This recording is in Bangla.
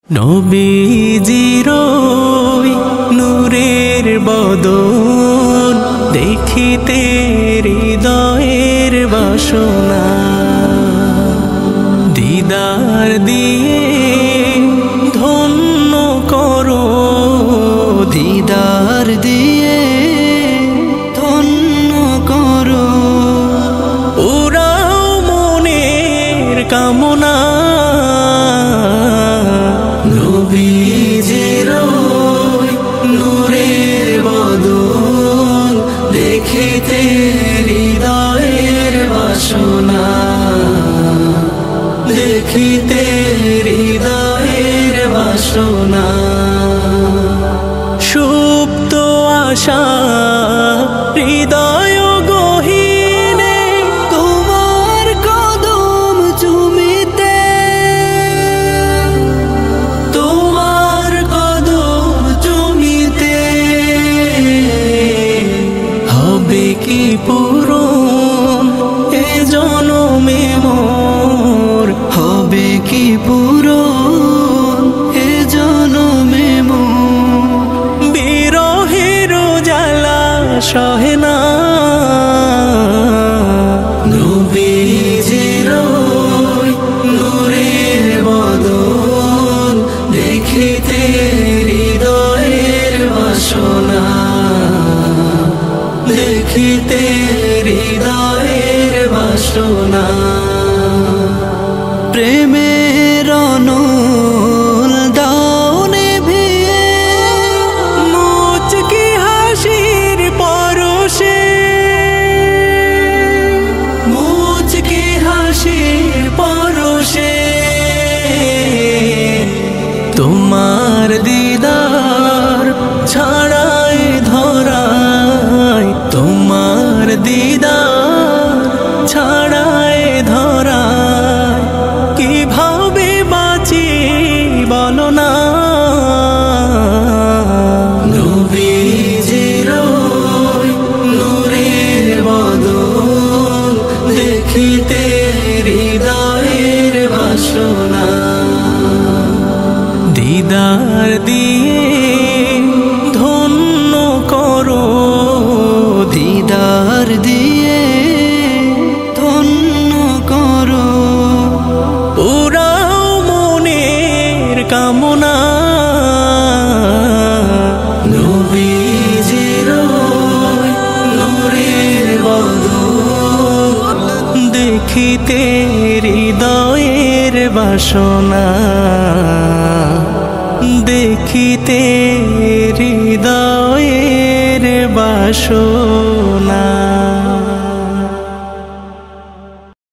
নবীজির ওই নূরের বদন দেখিতে হৃদয়ের বাসনা দিদার দিয়ে ধন্য করো, দিদার দিয়ে ধন্য করো। ওরাও মনের কামনা নবীজির ওই নূরের বদন দেখিতে হৃদয়ের বাসনা, দেখিতে হৃদয়ের বাসনা। সুপ্ত আশা হৃদয় গহীনে তোমার কদম চুমিতে, তোমার কদম চুমিতে হবে কি পূরণ এ জনমে মোর, হবে কি পূরণ এ জনমে মোর। বিরহের জ্বালা সহে না নবীজির ওই নূরের বদন দেখিতে হৃদয়ের বাসনা, দেখিতে হৃদয়ের বাসনা। প্রেমের অনল দাওনে ভিয়ে মুচকি হাসির পরশে, মুচকি হাসির পরশে তোমার দিদার ছাড়াই ধরায়, তোমার দিদার ছাড়াই ধরায় কিভাবে বাঁচি বলো না। নবীজির ওই নূরের বদন দেখিতে হৃদয়ের বাসনা, দিদার দিয়ে ধন্য করো, দিদার দিয়ে ধন্য করো। ওরাও মনের কামনা নবীজির ওই নূরের বদন দেখিতে হৃদয়ের বাসনা, দেখিতে হৃদয়ের বাসনা।